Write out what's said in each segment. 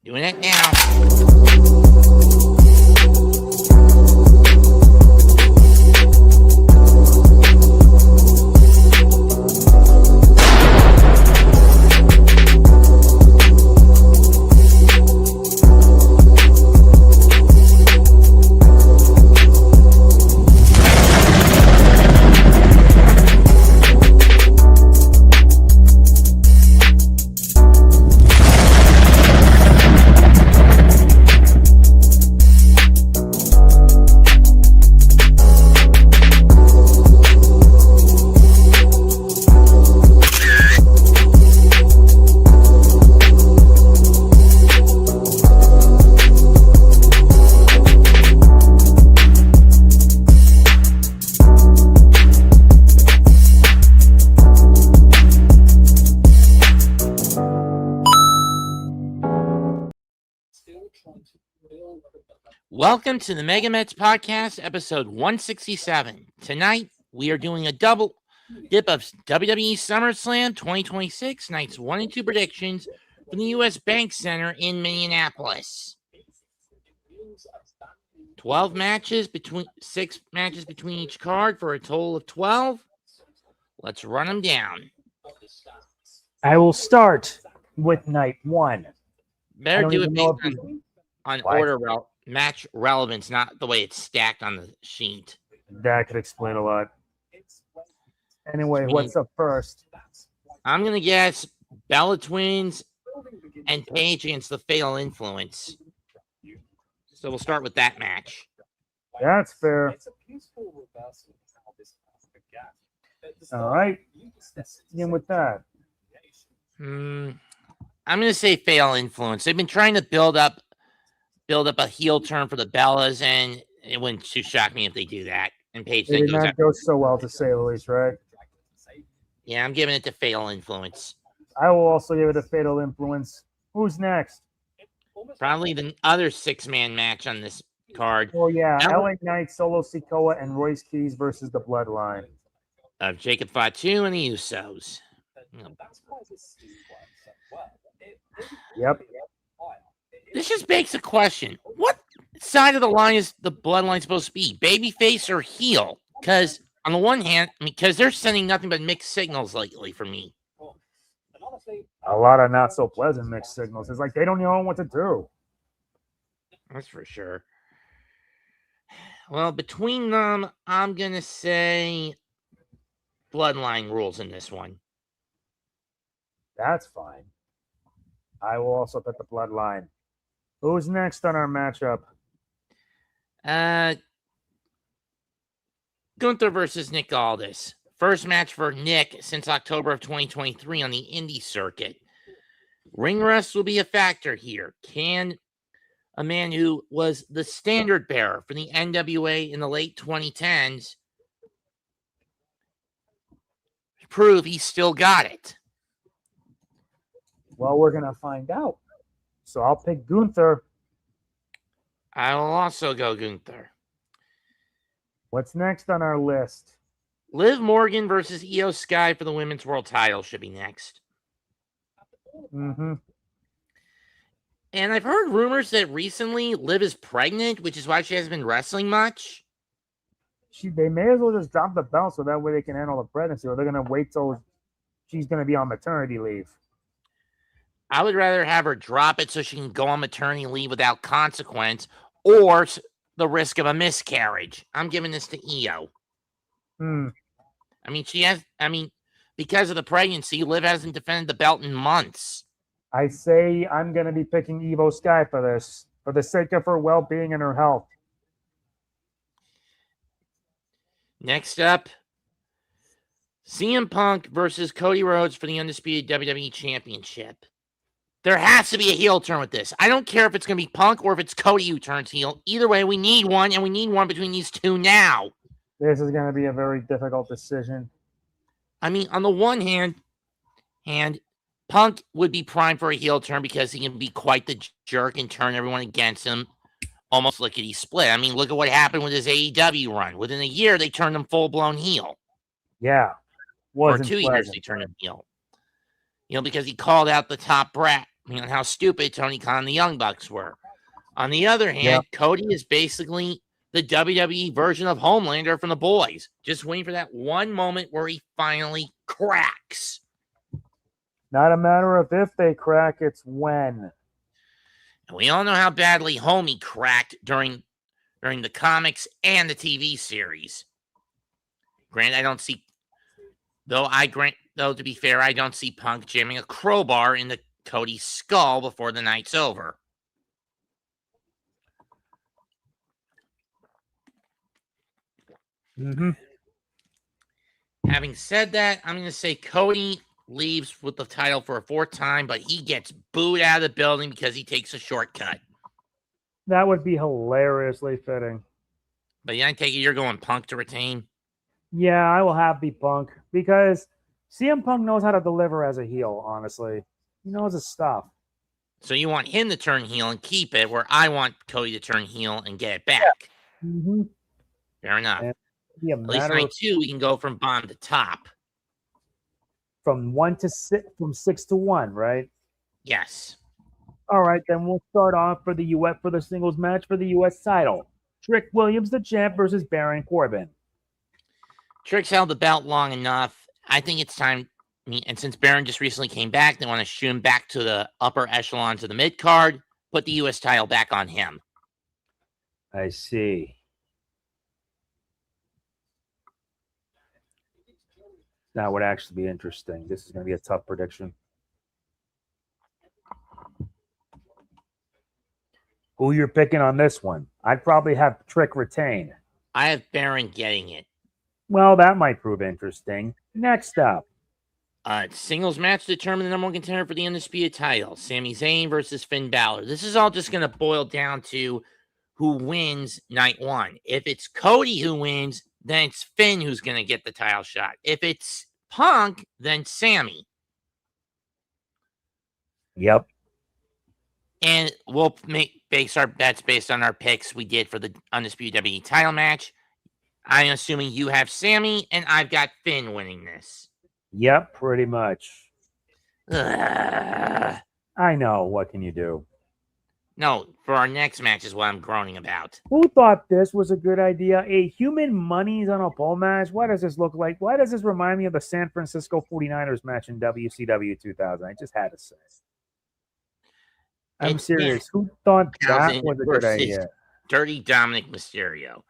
Doing it now. Welcome to the MegaMets Podcast, episode 167. Tonight, we are doing a double dip of WWE SummerSlam 2026, nights 1 and 2 predictions from the U.S. Bank Center in Minneapolis. 12 matches, 6 matches between each card for a total of 12. Let's run them down. I will start with night 1. Better do it based on order match relevance, not the way it's stacked on the sheet. That could explain a lot. Anyway, what's up first? I'm going to guess Bella Twins and Paige against the Fatal Influence. So we'll start with that match. That's fair. All right. Let's begin with that. I'm going to say Fatal Influence. They've been trying to build up a heel turn for the Bellas, and it wouldn't too shock me if they do that. And Paige It did not go so well, to say the least, right? Yeah, I'm giving it to Fatal Influence. I will also give it a Fatal Influence. Who's next? Probably the other 6-man match on this card. Oh, yeah. LA Knight, Solo Sikoa, and Royce Keys versus the Bloodline. Of Jacob Fatu and the Usos. Yep. This just begs a question. What side of the line is the Bloodline supposed to be? Babyface or heel? Because on the one hand, because they're sending nothing but mixed signals lately for me. A lot of not so pleasant mixed signals. It's like they don't know what to do. That's for sure. Well, between them, I'm going to say Bloodline rules in this one. That's fine. I will also put the Bloodline. Who's next on our matchup? Gunther versus Nick Aldis. First match for Nick since October of 2023 on the indie circuit. Ring rust will be a factor here. Can a man who was the standard bearer for the NWA in the late 2010s prove he still got it? Well, we're going to find out. So I'll pick Gunther. I will also go Gunther. What's next on our list? Liv Morgan versus Iyo Sky for the women's world title should be next. Mm-hmm. And I've heard rumors that recently Liv is pregnant, which is why she hasn't been wrestling much. They may as well just drop the belt so that way they can handle the pregnancy, or they're going to wait till she's going to be on maternity leave. I would rather have her drop it so she can go on maternity leave without consequence or the risk of a miscarriage. I'm giving this to Iyo. Because of the pregnancy, Liv hasn't defended the belt in months. I say I'm going to be picking Iyo Sky for this, for the sake of her well-being and her health. Next up, CM Punk versus Cody Rhodes for the undisputed WWE Championship. There has to be a heel turn with this. I don't care if it's going to be Punk or if it's Cody who turns heel. Either way, we need one, and we need one between these two now. This is going to be a very difficult decision. I mean, on the one hand, Punk would be primed for a heel turn because he can be quite the jerk and turn everyone against him almost lickety split. I mean, look at what happened with his AEW run. Within a year, they turned him full-blown heel. Yeah. Or 2 years, they turned him heel. Because he called out the top on how stupid Tony Khan and the Young Bucks were. On the other hand, Cody is basically the WWE version of Homelander from The Boys. Just waiting for that one moment where he finally cracks. Not a matter of if they crack, it's when. And we all know how badly Homie cracked during the comics and the TV series. Granted, I don't see, though to be fair, I don't see Punk jamming a crowbar into Cody's skull before the night's over. Mm-hmm. Having said that, I'm going to say Cody leaves with the title for a fourth time, but he gets booed out of the building because he takes a shortcut. That would be hilariously fitting. But yeah, I take it you're going Punk to retain? Yeah, I will have the Punk because CM Punk knows how to deliver as a heel, honestly. He knows his stuff. So you want him to turn heel and keep it, where I want Cody to turn heel and get it back. Yeah. Mm-hmm. Fair enough. At least night 2, we can go from bottom to top. From 1 to 6, from 6 to 1, right? Yes. All right, then we'll start off for the singles match for the U.S. title. Trick Williams, the champ, versus Baron Corbin. Trick's held the belt long enough. I think it's time. And since Baron just recently came back, they want to shoot him back to the upper echelons of the mid card. Put the U.S. title back on him. I see. That would actually be interesting. This is going to be a tough prediction. Who you're picking on this one? I'd probably have Trick retain. I have Baron getting it. Well, that might prove interesting. Next up. Singles match to determine the number one contender for the Undisputed title. Sami Zayn versus Finn Balor. This is all just going to boil down to who wins night 1. If it's Cody who wins, then it's Finn who's going to get the title shot. If it's Punk, then Sami. Yep. And we'll base our bets based on our picks we did for the Undisputed WWE title match. I'm assuming you have Sami, and I've got Finn winning this. Yep, pretty much. Ugh. I know. What can you do? No, for our next match is what I'm groaning about. Who thought this was a good idea? A human monies on a pole match? What does this look like? Why does this remind me of the San Francisco 49ers match in WCW 2000? I just had to say. I'm serious. Who thought that was a good idea? Dirty Dominik Mysterio.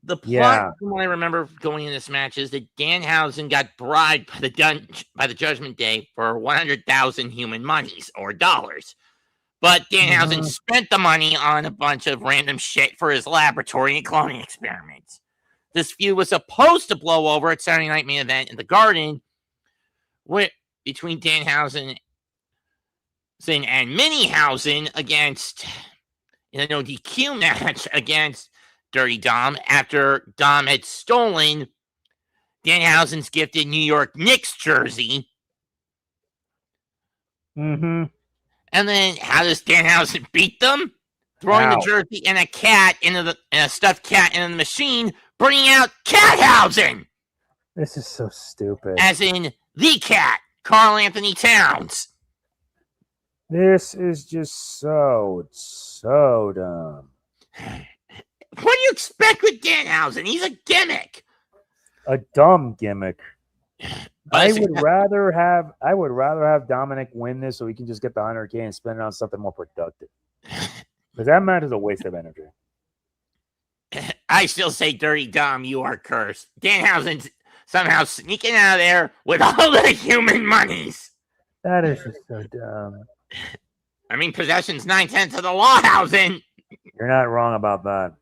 The plot, from what I remember going in this match, is that Danhausen got bribed by the Judgment Day for 100,000 human monies or dollars. But Danhausen spent the money on a bunch of random shit for his laboratory and cloning experiments. This feud was supposed to blow over at Saturday Night Main Event in the Garden between Danhausen and Minihausen in a no DQ match against Dirty Dom after Dom had stolen Danhausen's gifted New York Knicks jersey. Mm-hmm. And then how does Danhausen beat them? Throwing the jersey and a stuffed cat into the machine, bringing out Cathausen. This is so stupid. As in the cat, Karl Anthony Towns. This is just so dumb. What do you expect with Danhausen? He's a gimmick. A dumb gimmick. I would rather have Dominik win this so he can just get the 100K and spend it on something more productive. Because that match is a waste of energy. I still say, Dirty Dom, you are cursed. Danhausen's somehow sneaking out of there with all the human monies. That is just so dumb. I mean, possession's 9/10 of the law, Hausen. You're not wrong about that.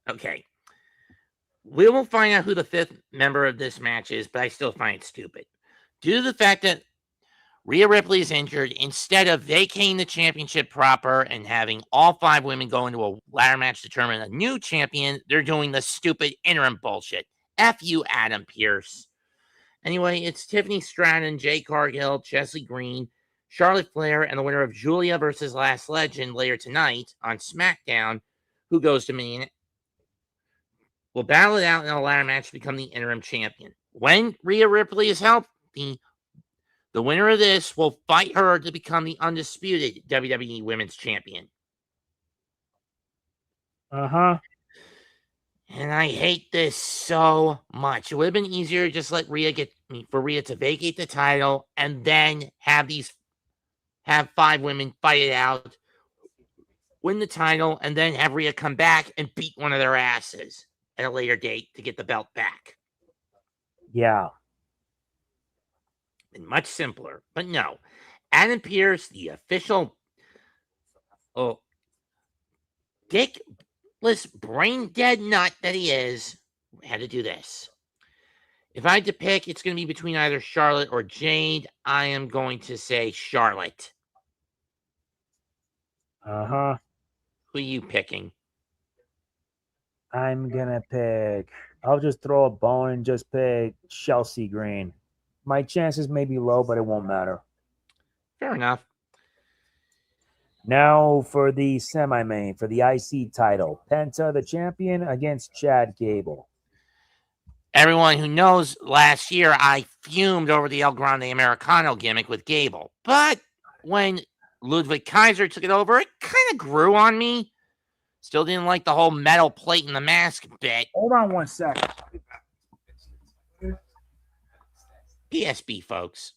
Okay. We will find out who the 5th member of this match is, but I still find it stupid. Due to the fact that Rhea Ripley is injured, instead of vacating the championship proper and having all 5 women go into a ladder match to determine a new champion, they're doing the stupid interim bullshit. F you, Adam Pearce. Anyway, it's Tiffany Stratton, Jade Cargill, Chesley Green, Charlotte Flair, and the winner of Julia versus Last Legend later tonight on SmackDown, who goes to Maine, will battle it out in a ladder match to become the interim champion. When Rhea Ripley is healthy, The winner of this will fight her to become the undisputed WWE Women's Champion. Uh-huh. And I hate this so much. It would have been easier to just let Rhea for Rhea to vacate the title and then have 5 women fight it out, win the title, and then have Rhea come back and beat one of their asses at a later date to get the belt back. Yeah. And much simpler. But no. Adam Pearce, the official dickless, brain-dead nut that he is, had to do this. If I had to pick, it's going to be between either Charlotte or Jade. I am going to say Charlotte. Uh-huh. Who are you picking? I'm going to pick... I'll just throw a bone and just pick Chelsea Green. My chances may be low, but it won't matter. Fair enough. Now for the semi-main, for the IC title. Penta, the champion, against Chad Gable. Everyone who knows last year, I fumed over the El Grande Americano gimmick with Gable. But when Ludwig Kaiser took it over, it kind of grew on me. Still didn't like the whole metal plate in the mask bit. Hold on 1 second. PSB, folks.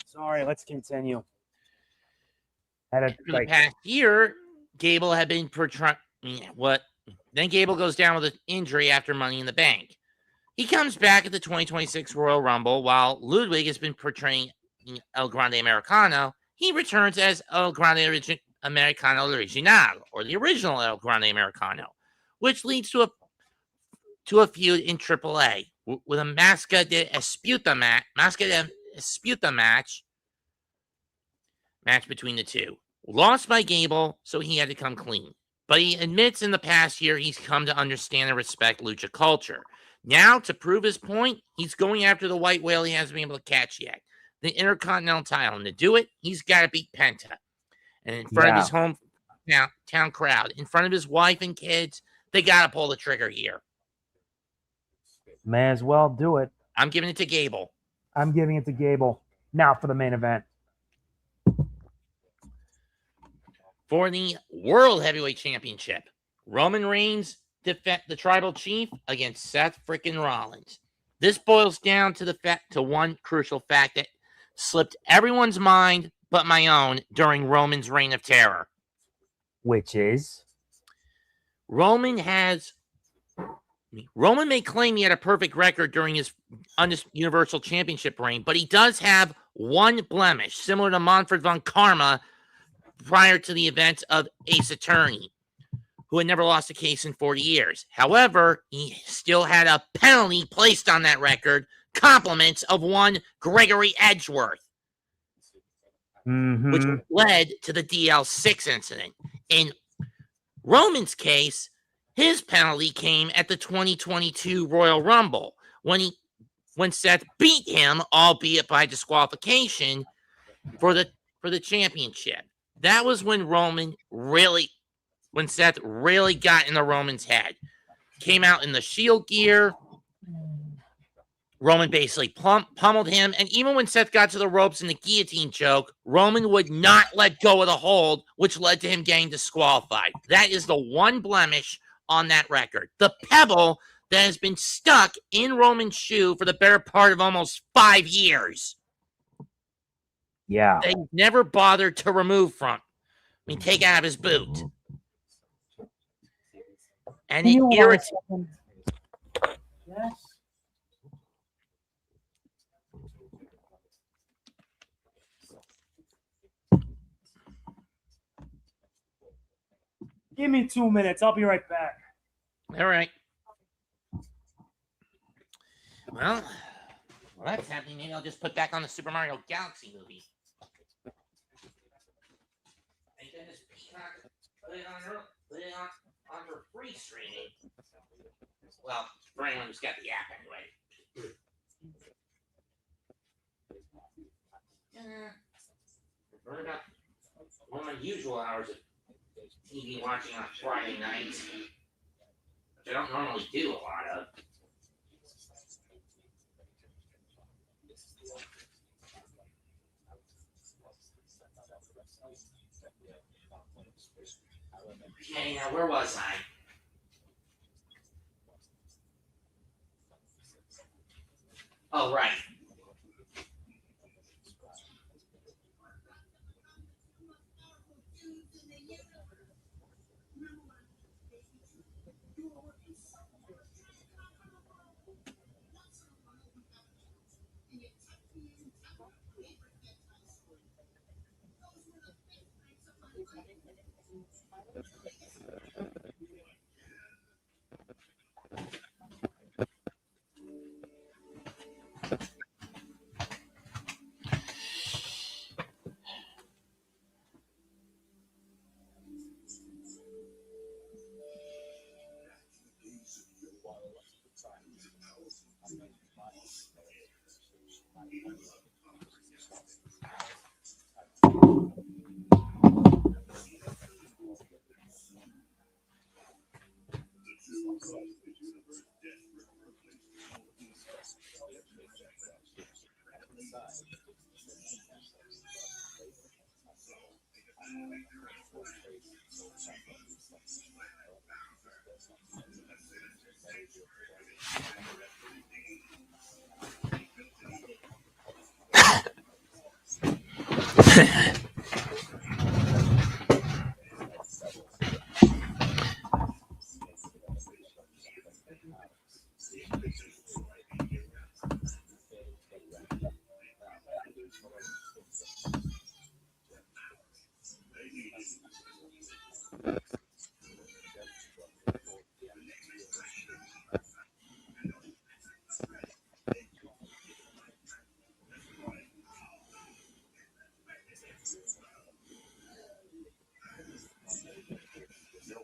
Sorry, let's continue. For the past year, Gable had been portraying what? Then Gable goes down with an injury after Money in the Bank. He comes back at the 2026 Royal Rumble while Ludwig has been portraying El Grande Americano. He returns as El Grande Americano Original, or the original El Grande Americano, which leads to a feud in AAA with a Máscara de Disputa match between the two. Lost by Gable, so he had to come clean. But he admits in the past year he's come to understand and respect lucha culture. Now, to prove his point, he's going after the white whale he hasn't been able to catch yet, the Intercontinental title. And to do it, he's got to beat Penta. And in front of his hometown crowd, in front of his wife and kids, they got to pull the trigger here. May as well do it. I'm giving it to Gable. I'm giving it to Gable. Now for the main event. For the World Heavyweight Championship, Roman Reigns defeat the Tribal Chief against Seth frickin' Rollins. This boils down to one crucial fact that slipped everyone's mind but my own during Roman's reign of terror. Which is? Roman may claim he had a perfect record during his Universal Championship reign, but he does have one blemish, similar to Manfred von Karma prior to the events of Ace Attorney, who had never lost a case in 40 years. However, he still had a penalty placed on that record, compliments of one Gregory Edgeworth, which led to the DL6 incident. In Roman's case, his penalty came at the 2022 Royal Rumble when Seth beat him, albeit by disqualification, for the championship. That was when Seth really got in the Roman's head. Came out in the Shield gear. Roman basically pummeled him. And even when Seth got to the ropes in the guillotine choke, Roman would not let go of the hold, which led to him getting disqualified. That is the one blemish on that record. The pebble that has been stuck in Roman's shoe for the better part of almost 5 years. Yeah. They never bothered to remove take out of his boot. And it irritates. Yes. Give me 2 minutes. I'll be right back. All right. Well, that's happening. Maybe I'll just put back on the Super Mario Galaxy movie. And then this Peacock put it on for free streaming. Well, for anyone who's got the app anyway. What about one of my usual hours of TV watching on Friday nights, which I don't normally do a lot of. Okay, now where was I? Oh, right.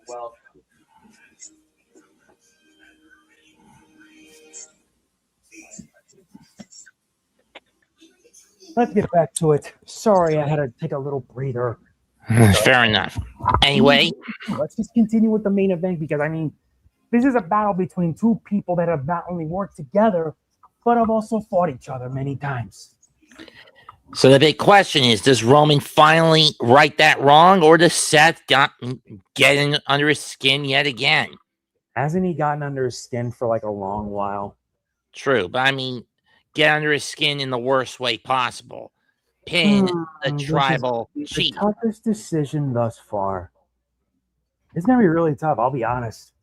Well, let's get back to it. Sorry, I had to take a little breather. Fair enough. Anyway, let's just continue with the main event because, I mean, this is a battle between two people that have not only worked together, but have also fought each other many times. So the big question is, does Roman finally right that wrong, or does Seth get in under his skin yet again? Hasn't he gotten under his skin for like a long while? True, but I mean, get under his skin in the worst way possible. Pin the tribal chief. The toughest decision thus far. It's going to be really tough, I'll be honest.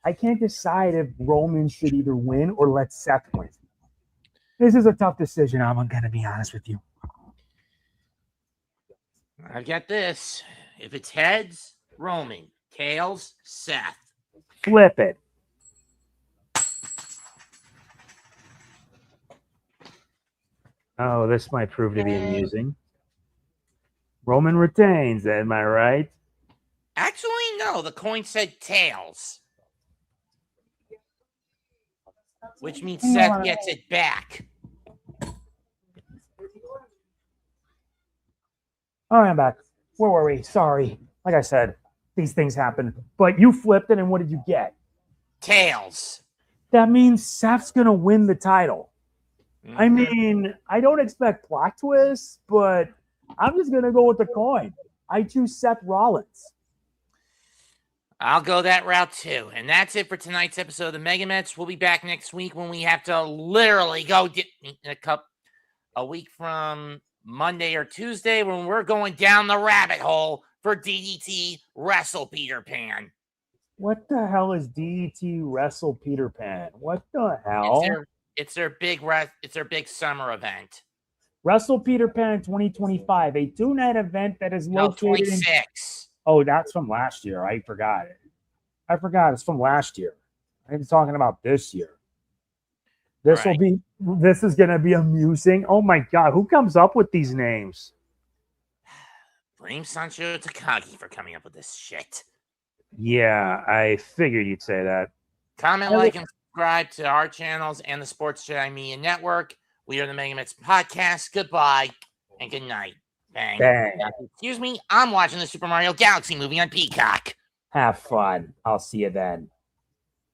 I can't decide if Roman should either win or let Seth win. This is a tough decision, I'm going to be honest with you. I got this. If it's heads, Roman. Tails, Seth. Flip it. Oh, this might prove to be amusing. Roman retains, am I right? Actually, no. The coin said tails. Which means Seth gets it back. All right, I'm back. Where were we? Sorry. Like I said, these things happen. But you flipped it, and what did you get? Tails. That means Seth's going to win the title. Mm-hmm. I mean, I don't expect plot twists, but I'm just going to go with the coin. I choose Seth Rollins. I'll go that route too. And that's it for tonight's episode of the MegaMets. We'll be back next week when we have to literally go a week from Monday or Tuesday when we're going down the rabbit hole for DDT Wrestle Peter Pan. What the hell is DDT Wrestle Peter Pan? What the hell? It's their big summer event. Wrestle Peter Pan 2025, a 2-night event that is located 26. Oh, that's from last year. I forgot it. It's from last year. I'm talking about this year. This is going to be amusing. Oh my God. Who comes up with these names? Blame Sancho Takagi for coming up with this shit. Yeah, I figured you'd say that. Comment, like, and subscribe to our channels and the Sports Jedi Media Network. We are the MegaMets Podcast. Goodbye and good night. Bang. Bang. Excuse me, I'm watching the Super Mario Galaxy movie on Peacock. Have fun. I'll see you then.